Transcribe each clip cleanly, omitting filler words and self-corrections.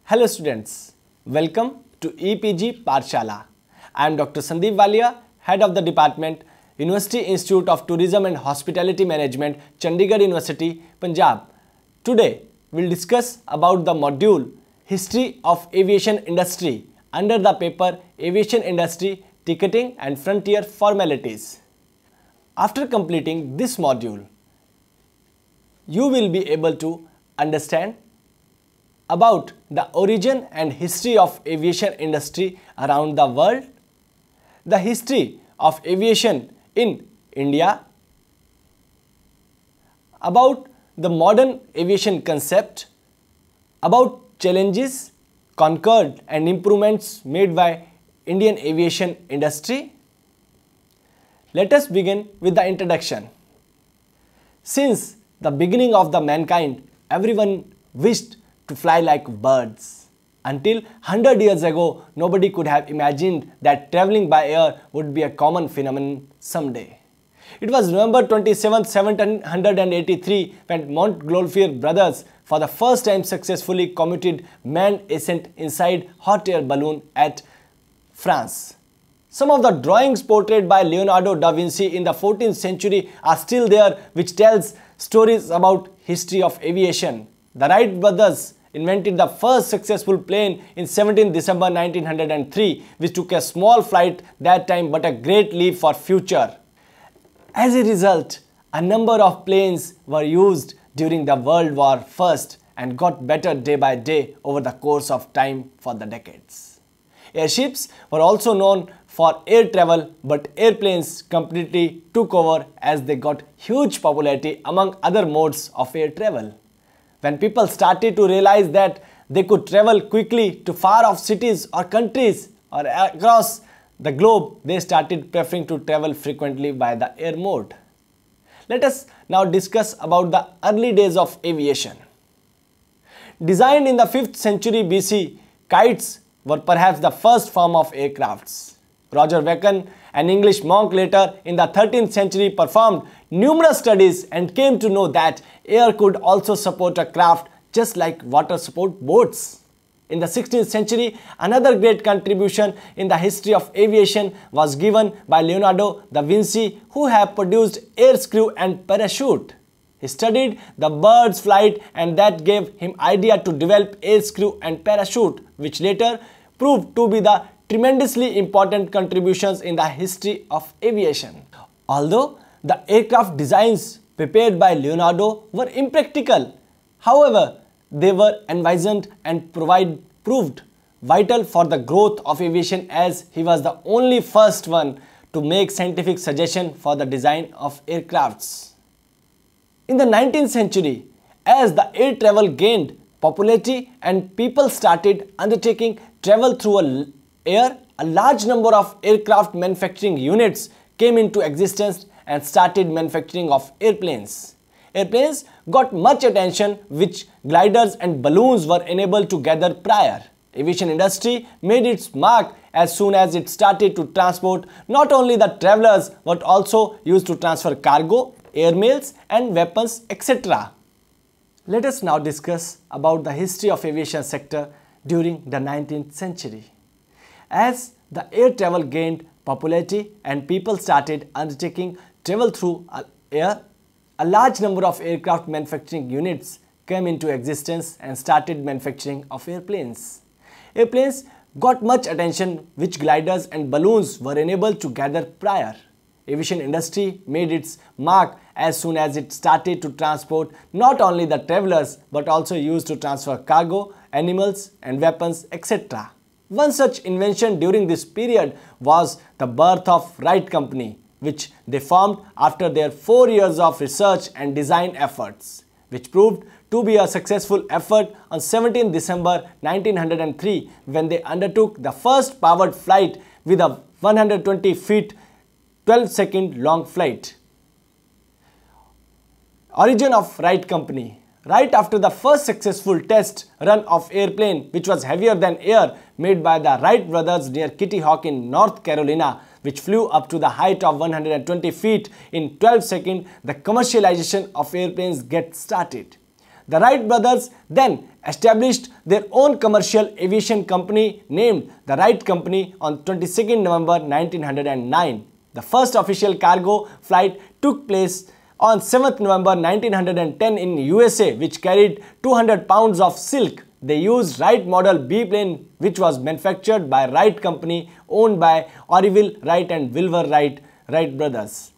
Hello students, welcome to EPG Pathshala. I am Dr. Sandeep Walia, Head of the Department, University Institute of Tourism and Hospitality Management, Chandigarh University, Punjab. Today, we will discuss about the module History of Aviation Industry under the paper Aviation Industry, Ticketing and Frontier Formalities. After completing this module, you will be able to understand about the origin and history of aviation industry around the world, the history of aviation in India, about the modern aviation concept, about challenges conquered and improvements made by Indian aviation industry. Let us begin with the introduction. Since the beginning of the mankind, everyone wished to fly like birds. Until 100 years ago, nobody could have imagined that traveling by air would be a common phenomenon someday. It was November 27, 1783 when Montgolfier brothers for the first time successfully commuted manned ascent inside hot air balloon at France. Some of the drawings portrayed by Leonardo da Vinci in the 14th century are still there, which tells stories about history of aviation. The Wright brothers invented the first successful plane in 17 December 1903, which took a small flight that time but a great leap for future. As a result, a number of planes were used during the World War I and got better day by day over the course of time for the decades. Airships were also known for air travel, but airplanes completely took over as they got huge popularity among other modes of air travel. When people started to realize that they could travel quickly to far off cities or countries or across the globe, they started preferring to travel frequently by the air mode. Let us now discuss about the early days of aviation. Designed in the 5th century BC, kites were perhaps the first form of aircrafts. Roger Bacon, an English monk later in the 13th century, performed numerous studies and came to know that air could also support a craft just like water support boats. In the 16th century, another great contribution in the history of aviation was given by Leonardo da Vinci, who have produced air screw and parachute. He studied the bird's flight and that gave him idea to develop air screw and parachute, which later proved to be the tremendously important contributions in the history of aviation. Although the aircraft designs prepared by Leonardo were impractical, however, they were envisioned and proved vital for the growth of aviation, as he was the only first one to make scientific suggestion for the design of aircrafts. In the 19th century, as the air travel gained popularity and people started undertaking travel through air, a large number of aircraft manufacturing units came into existence and started manufacturing of airplanes. Airplanes got much attention, which gliders and balloons were unable to gather prior. Aviation industry made its mark as soon as it started to transport not only the travelers but also used to transfer cargo, air mails and weapons, etc. Let us now discuss about the history of aviation sector during the 19th century. As the air travel gained popularity and people started undertaking travel through air, a large number of aircraft manufacturing units came into existence and started manufacturing of airplanes. Airplanes got much attention, which gliders and balloons were unable to gather prior. Aviation industry made its mark as soon as it started to transport not only the travelers but also used to transfer cargo, animals and weapons, etc. One such invention during this period was the birth of Wright Company, which they formed after their 4 years of research and design efforts, which proved to be a successful effort on 17 December 1903 when they undertook the first powered flight with a 120 feet 12-second long flight. Origin of Wright Company. Right after the first successful test run of airplane, which was heavier than air, made by the Wright brothers near Kitty Hawk in North Carolina, which flew up to the height of 120 feet in 12 seconds, the commercialization of airplanes get started. The Wright brothers then established their own commercial aviation company named the Wright Company on 22nd November 1909. The first official cargo flight took place on 7th November 1910 in USA, which carried 200 pounds of silk. They used Wright model biplane, which was manufactured by Wright Company owned by Orville Wright and Wilbur Wright, Wright brothers.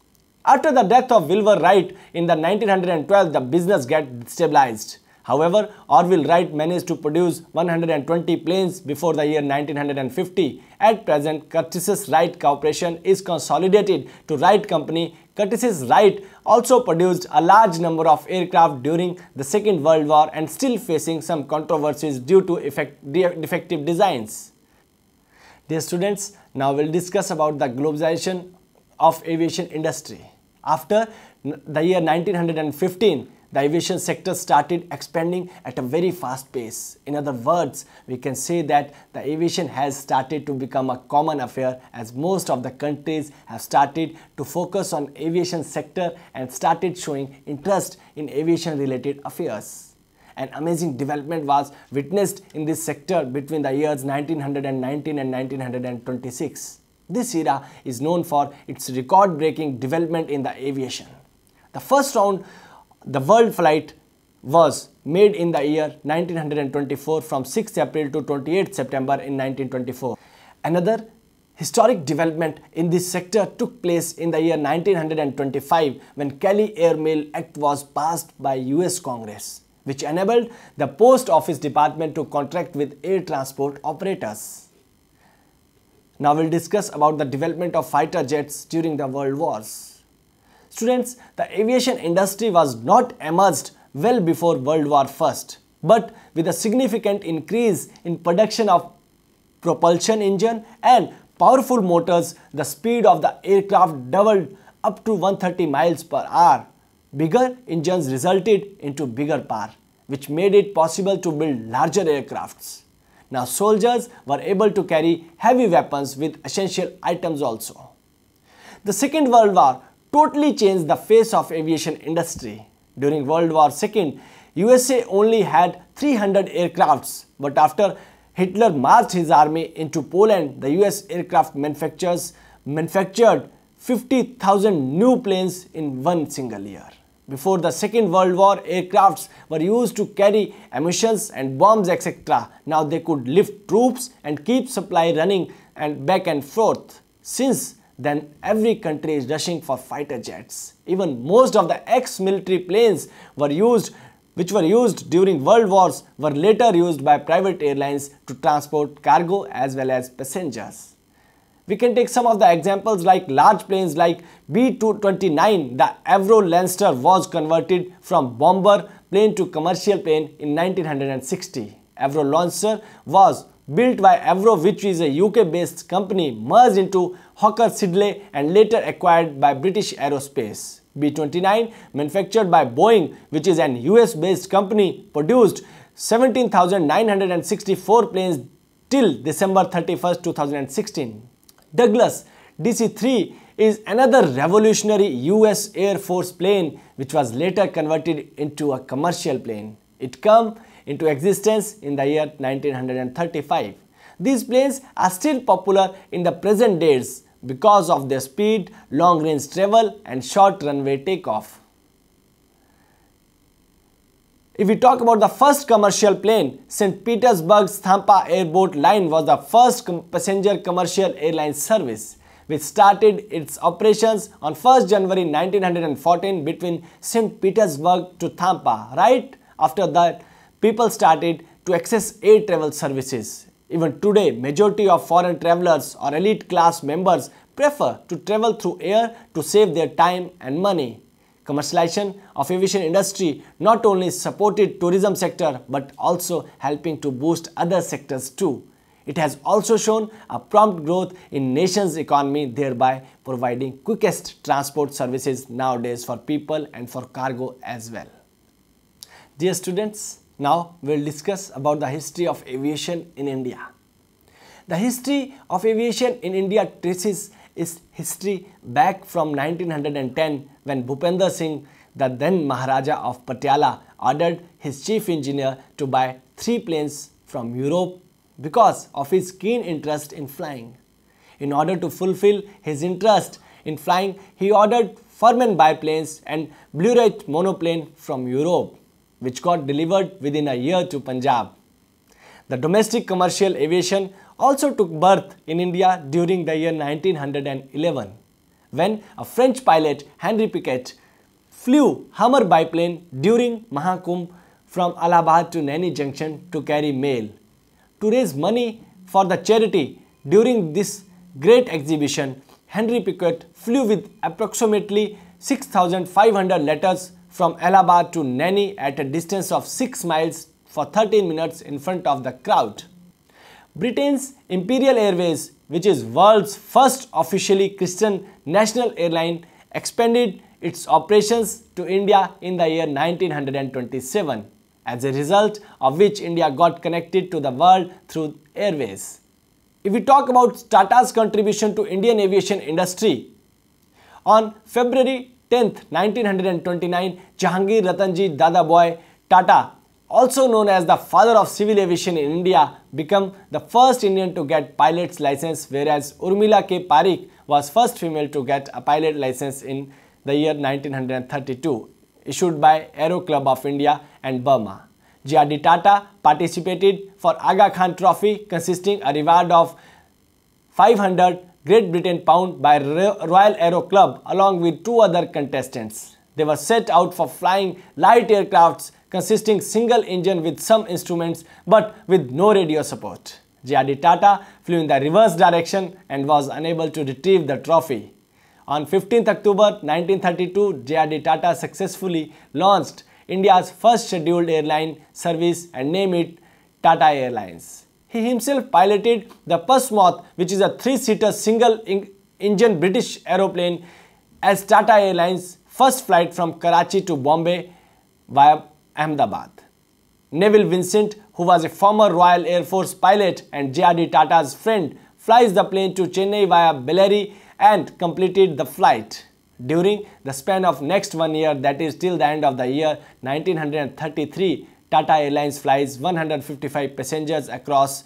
After the death of Wilbur Wright in the 1912, the business got stabilized. However, Orville Wright managed to produce 120 planes before the year 1950. At present, Curtiss-Wright Corporation is consolidated to Wright Company. Curtiss-Wright also produced a large number of aircraft during the Second World War and still facing some controversies due to defective designs. Dear students, now we'll discuss about the globalization of aviation industry. After the year 1915, the aviation sector started expanding at a very fast pace. In other words, we can say that the aviation has started to become a common affair as most of the countries have started to focus on aviation sector and started showing interest in aviation related affairs. An amazing development was witnessed in this sector between the years 1919 and 1926. This era is known for its record-breaking development in the aviation. The first round the world flight was made in the year 1924 from 6th April to 28th September in 1924. Another historic development in this sector took place in the year 1925 when Kelly Airmail Act was passed by US Congress, which enabled the Post Office Department to contract with air transport operators. Now we'll discuss about the development of fighter jets during the World Wars. Students, the aviation industry was not emerged well before World War I, but with a significant increase in production of propulsion engine and powerful motors, the speed of the aircraft doubled up to 130 miles per hour. Bigger engines resulted into bigger power, which made it possible to build larger aircrafts. Now soldiers were able to carry heavy weapons with essential items also. The Second World War totally changed the face of aviation industry. During World War II, USA only had 300 aircrafts, but after Hitler marched his army into Poland, the US aircraft manufacturers manufactured 50,000 new planes in one single year. Before the Second World War, aircrafts were used to carry ammunition and bombs, etc. Now they could lift troops and keep supply running and back and forth. Since then, every country is rushing for fighter jets. Even most of the ex-military planes which were used during World Wars were later used by private airlines to transport cargo as well as passengers. We can take some of the examples like large planes like B-229. The Avro Lancer was converted from bomber plane to commercial plane in 1960. Avro Lancer was built by Avro, which is a UK-based company, merged into Hawker Siddeley and later acquired by British Aerospace. B-29, manufactured by Boeing, which is an US-based company, produced 17,964 planes till December 31st, 2016. Douglas DC-3 is another revolutionary US Air Force plane which was later converted into a commercial plane. It came into existence in the year 1935. These planes are still popular in the present days because of their speed, long-range travel and short runway takeoff. If we talk about the first commercial plane, St. Petersburg's Tampa Airboat Line was the first passenger commercial airline service, which started its operations on 1st January 1914 between St. Petersburg to Tampa. Right after that, people started to access air travel services. Even today, majority of foreign travelers or elite class members prefer to travel through air to save their time and money. Commercialization of aviation industry not only supported tourism sector but also helping to boost other sectors too. It has also shown a prompt growth in nation's economy, thereby providing quickest transport services nowadays for people and for cargo as well. Dear students, now we will discuss about the history of aviation in India. The history of aviation in India traces its history back from 1910 when Bhupender Singh, the then Maharaja of Patiala, ordered his chief engineer to buy 3 planes from Europe because of his keen interest in flying. In order to fulfill his interest in flying, he ordered Farman biplanes and Wright monoplane from Europe, which got delivered within a year to Punjab. The domestic commercial aviation also took birth in India during the year 1911, when a French pilot, Henri Piquet, flew Hummer biplane during Mahakumbh from Allahabad to Naini Junction to carry mail. To raise money for the charity during this great exhibition, Henri Piquet flew with approximately 6,500 letters from Allahabad to Naini at a distance of 6 miles for 13 minutes in front of the crowd. Britain's Imperial Airways, which is world's first officially Christian national airline, expanded its operations to India in the year 1927, as a result of which India got connected to the world through airways. If we talk about Tata's contribution to Indian aviation industry, on February 10, 1929, Jahangir Ratanji Dadabhoy Tata, also known as the father of civil aviation in India, became the first Indian to get pilot's license, whereas Urmila K. Parikh was first female to get a pilot license in the year 1932, issued by Aero Club of India and Burma. J.R.D. Tata participated for Aga Khan Trophy, consisting a reward of 500 Great Britain pound by Royal Aero Club along with 2 other contestants. They were set out for flying light aircrafts consisting single engine with some instruments but with no radio support. J.R.D. Tata flew in the reverse direction and was unable to retrieve the trophy. On 15th October 1932, J.R.D. Tata successfully launched India's first scheduled airline service and named it Tata Airlines. He himself piloted the Pasmoth, which is a 3-seater single-engine British aeroplane, as Tata Airlines' first flight from Karachi to Bombay via Ahmedabad. Neville Vincent, who was a former Royal Air Force pilot and J.R.D. Tata's friend, flies the plane to Chennai via Bellary and completed the flight. During the span of next 1 year, that is till the end of the year 1933, Tata Airlines flies 155 passengers across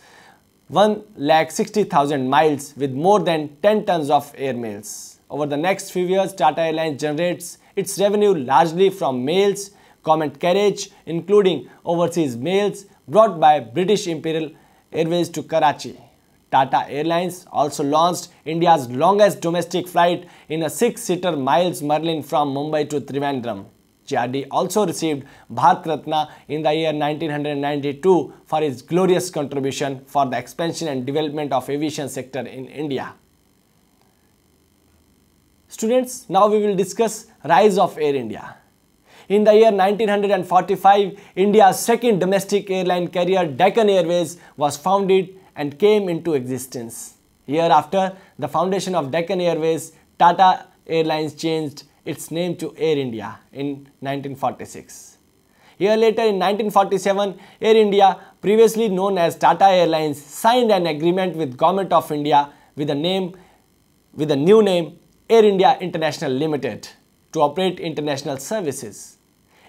1,60,000 miles with more than 10 tons of air mails. Over the next few years, Tata Airlines generates its revenue largely from mails, common carriage, including overseas mails brought by British Imperial Airways to Karachi. Tata Airlines also launched India's longest domestic flight in a 6-seater Miles Merlin from Mumbai to Trivandrum. J.R.D. also received Bharat Ratna in the year 1992 for his glorious contribution for the expansion and development of aviation sector in India. Students, now we will discuss rise of Air India. In the year 1945, India's second domestic airline carrier Deccan Airways was founded and came into existence. Year after the foundation of Deccan Airways, Tata Airlines changed its name to Air India in 1946. Year later, in 1947, Air India, previously known as Tata Airlines, signed an agreement with Government of India with a new name Air India International Limited to operate international services.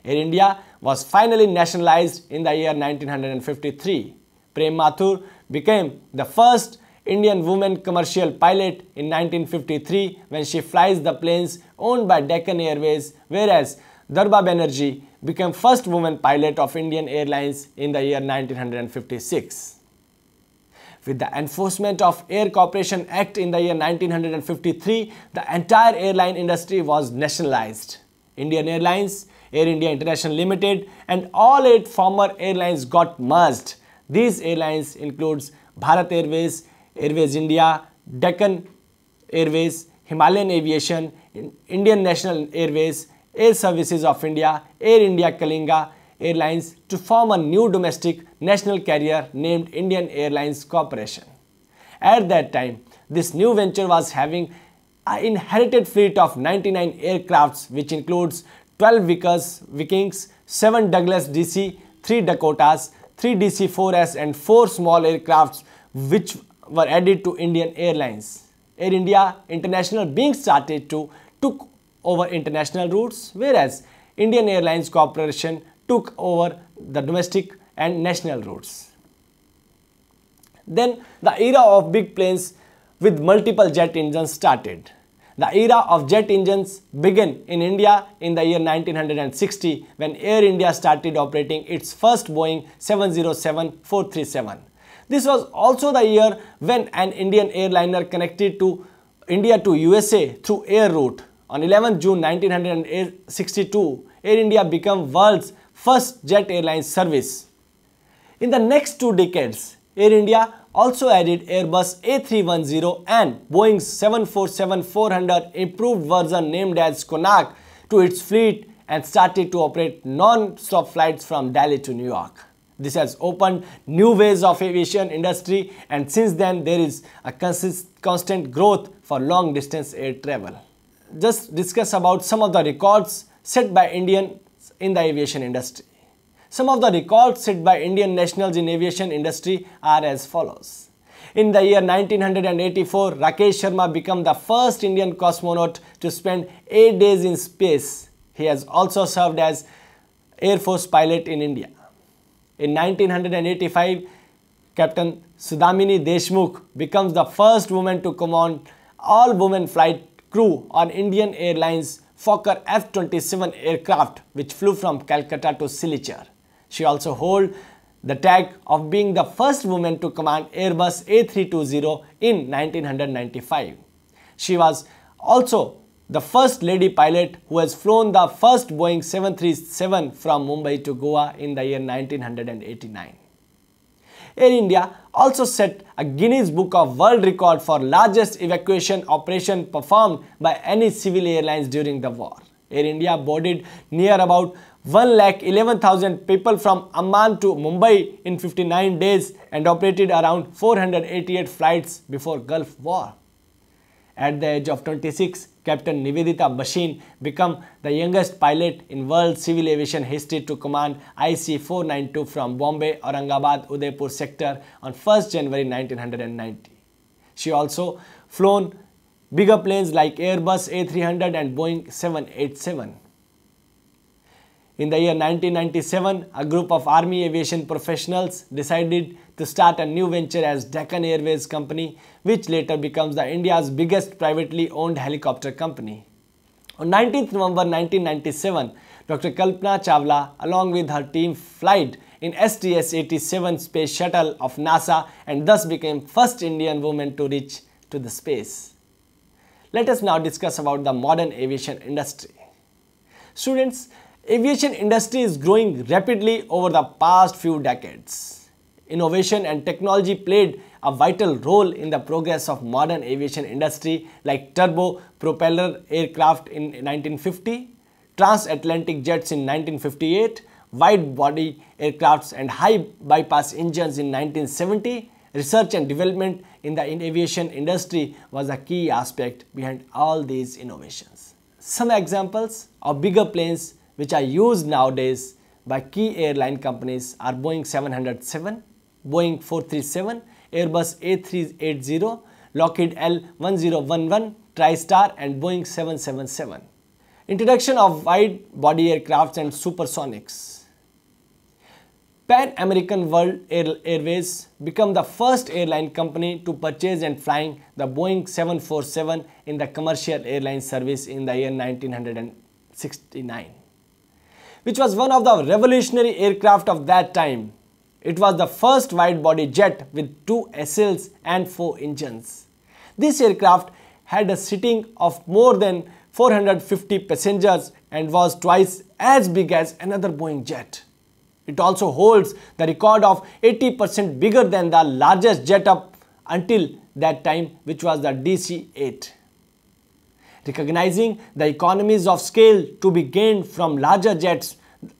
Air India was finally nationalized in the year 1953. Prem Mathur became the first Indian woman commercial pilot in 1953 when she flies the planes owned by Deccan Airways, whereas Darba Banerjee became first woman pilot of Indian Airlines in the year 1956. With the enforcement of Air Corporation Act in the year 1953, the entire airline industry was nationalized. Indian Airlines, Air India International Limited and all 8 former airlines got merged. These airlines includes Bharat Airways, Airways India, Deccan Airways, Himalayan Aviation, Indian National Airways, Air Services of India, Air India Kalinga Airlines to form a new domestic national carrier named Indian Airlines Corporation. At that time, this new venture was having an inherited fleet of 99 aircrafts, which includes 12 Vikings, 7 Douglas DC, 3 Dakotas, 3 DC-4S and 4 small aircrafts which were added to Indian Airlines. Air India International being started took over international routes, whereas Indian Airlines Corporation took over the domestic and national routes. Then the era of big planes with multiple jet engines started. The era of jet engines began in India in the year 1960 when Air India started operating its first Boeing 707-437. This was also the year when an Indian airliner connected to India to USA through air route. On 11 June 1962, Air India became world's first jet airline service. In the next 2 decades, Air India also added Airbus A310 and Boeing 747-400 improved version named as Konark to its fleet and started to operate non-stop flights from Delhi to New York. This has opened new ways of aviation industry, and since then there is a constant growth for long distance air travel. Just discuss about some of the records set by Indians in the aviation industry. Some of the records set by Indian nationals in aviation industry are as follows. In the year 1984, Rakesh Sharma became the first Indian cosmonaut to spend 8 days in space. He has also served as Air Force pilot in India. In 1985, Captain Sudhamini Deshmukh becomes the first woman to command all-women flight crew on Indian Airlines Fokker F-27 aircraft which flew from Calcutta to Silchar. She also holds the tag of being the first woman to command Airbus A320 in 1995. She was also the first lady pilot who has flown the first Boeing 737 from Mumbai to Goa in the year 1989. Air India also set a Guinness Book of World Record for largest evacuation operation performed by any civil airlines during the war. Air India boarded near about 1,11,000 people from Amman to Mumbai in 59 days and operated around 488 flights before Gulf War. At the age of 26, Captain Nivedita Bashin became the youngest pilot in world civil aviation history to command IC-492 from Bombay, Aurangabad, Udaipur sector on 1st January 1990. She also flown bigger planes like Airbus A300 and Boeing 787. In the year 1997, a group of Army aviation professionals decided to start a new venture as Deccan Airways Company, which later becomes India's biggest privately owned helicopter company. On 19th November 1997, Dr. Kalpana Chawla along with her team flight in STS-87 space shuttle of NASA and thus became first Indian woman to reach to the space. Let us now discuss about the modern aviation industry. Students, aviation industry is growing rapidly over the past few decades. Innovation and technology played a vital role in the progress of modern aviation industry like turbo propeller aircraft in 1950, transatlantic jets in 1958, wide-body aircrafts and high bypass engines in 1970. Research and development in the aviation industry was a key aspect behind all these innovations. Some examples of bigger planes which are used nowadays by key airline companies are Boeing 707, Boeing 437, Airbus A380, Lockheed L1011, TriStar and Boeing 777. Introduction of wide-body aircrafts and supersonics. Pan American World Airways became the first airline company to purchase and flying the Boeing 747 in the commercial airline service in the year 1969, which was one of the revolutionary aircraft of that time. It was the first wide-body jet with 2 nacelles and 4 engines. This aircraft had a seating of more than 450 passengers and was twice as big as another Boeing jet. It also holds the record of 80% bigger than the largest jet up until that time, which was the DC-8. Recognizing the economies of scale to be gained from larger jets,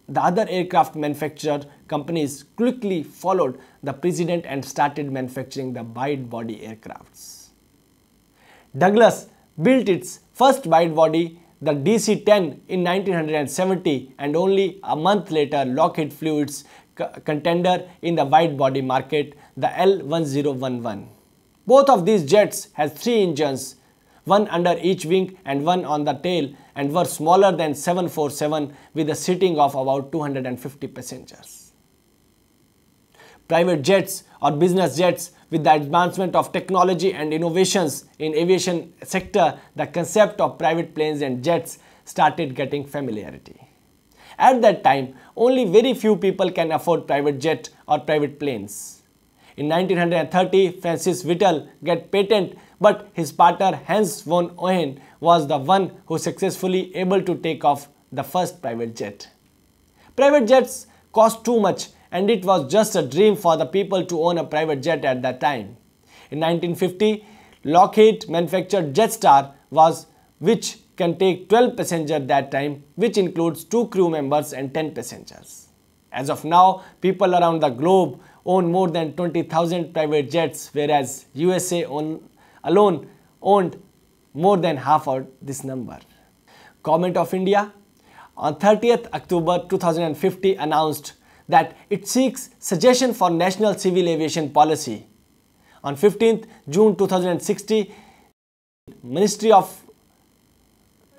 the other aircraft manufacturer companies quickly followed the precedent and started manufacturing the wide-body aircrafts. Douglas built its first wide-body, the DC-10, in 1970, and only a month later Lockheed flew its contender in the wide-body market, the L1011. Both of these jets had 3 engines, one under each wing and one on the tail, and were smaller than 747 with a seating of about 250 passengers. Private jets or business jets, with the advancement of technology and innovations in aviation sector, the concept of private planes and jets started getting familiarity. At that time, only very few people can afford private jet or private planes. In 1930, Francis Whittle got patent, but his partner Hans von Owen was the one who successfully able to take off the first private jet. Private jets cost too much, and it was just a dream for the people to own a private jet at that time. In 1950, Lockheed manufactured Jetstar, which can take 12 passengers that time, which includes 2 crew members and 10 passengers. As of now, people around the globe own more than 20,000 private jets, whereas USA alone owned more than half of this number. Government of India on 30th October 2050 announced that it seeks suggestion for National Civil Aviation Policy. On 15th June 2060, Ministry of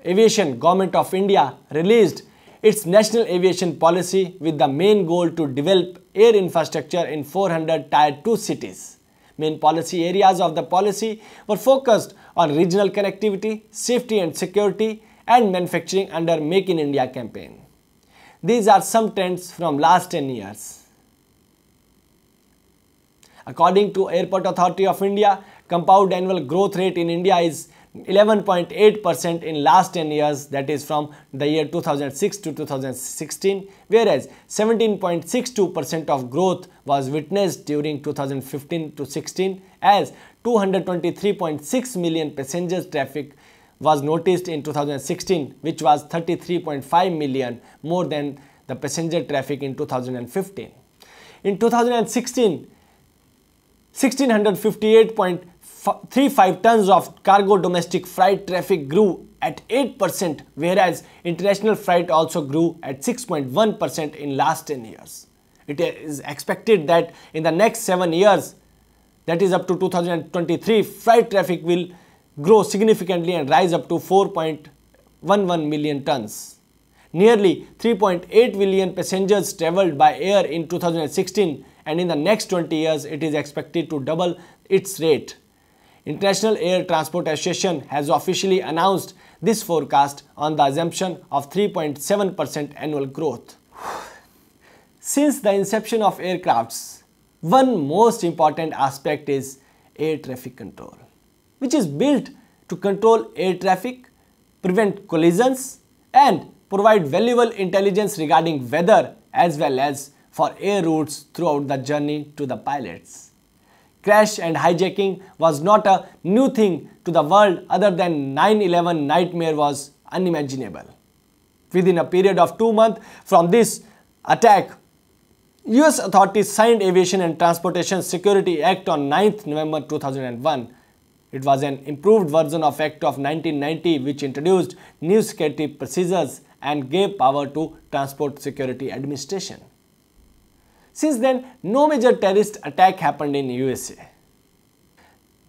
Aviation, Government of India released its National Aviation Policy with the main goal to develop air infrastructure in 400 Tier 2 cities. Main policy areas of the policy were focused on regional connectivity, safety and security, and manufacturing under Make in India campaign. These are some trends from last 10 years. According to Airport Authority of India, compound annual growth rate in India is 11.8% in last 10 years, that is from the year 2006 to 2016, whereas 17.62% of growth was witnessed during 2015 to 16 as 223.6 million passengers traffic was noticed in 2016, which was 33.5 million more than the passenger traffic in 2015. In 2016, 1,658.35 tons of cargo domestic freight traffic grew at 8%, whereas international freight also grew at 6.1% in last 10 years. It is expected that in the next 7 years, that is up to 2023, freight traffic will grow significantly and rise up to 4.11 million tons. Nearly 3.8 million passengers travelled by air in 2016, and in the next 20 years it is expected to double its rate. International Air Transport Association has officially announced this forecast on the assumption of 3.7% annual growth. Since the inception of aircrafts, one most important aspect is air traffic control, which is built to control air traffic, prevent collisions, and provide valuable intelligence regarding weather as well as for air routes throughout the journey to the pilots. Crash and hijacking was not a new thing to the world. Other than 9/11 nightmare was unimaginable. Within a period of 2 months from this attack, US authorities signed Aviation and Transportation Security Act on 9th November 2001. It was an improved version of Act of 1990, which introduced new security procedures and gave power to Transport Security Administration. Since then, no major terrorist attack happened in USA.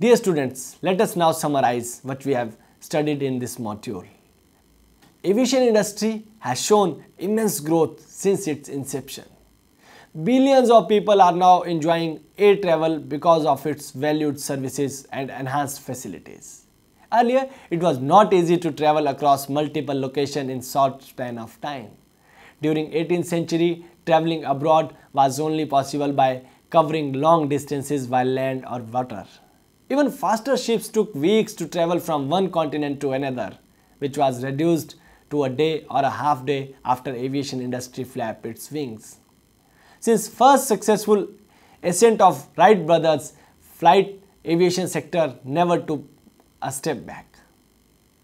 Dear students, let us now summarize what we have studied in this module. Aviation industry has shown immense growth since its inception. Billions of people are now enjoying air travel because of its valued services and enhanced facilities. Earlier, it was not easy to travel across multiple locations in short span of time. During 18th century, traveling abroad was only possible by covering long distances by land or water. Even faster ships took weeks to travel from one continent to another, which was reduced to a day or a half day after aviation industry flapped its wings. Since first successful ascent of Wright brothers, flight aviation sector never took a step back.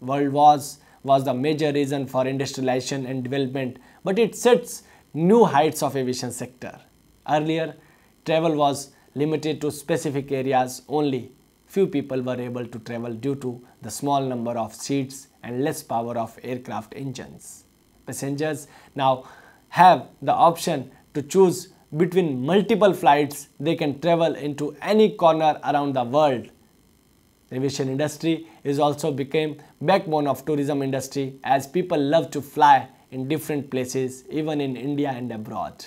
World wars was the major reason for industrialization and development, but it sets new heights of aviation sector. Earlier, travel was limited to specific areas only. Few people were able to travel due to the small number of seats and less power of aircraft engines. Passengers now have the option to choose between multiple flights. They can travel into any corner around the world. The aviation industry is also became backbone of tourism industry as people love to fly in different places even in India and abroad.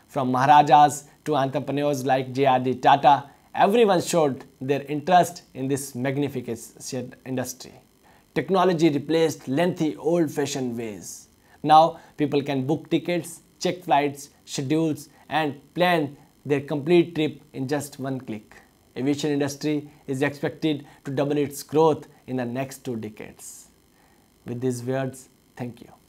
From Maharajas to entrepreneurs like J.R.D. Tata, everyone showed their interest in this magnificent industry. Technology replaced lengthy old-fashioned ways. Now people can book tickets, check flights, schedules and plan their complete trip in just one click. Aviation industry is expected to double its growth in the next 2 decades. With these words, thank you.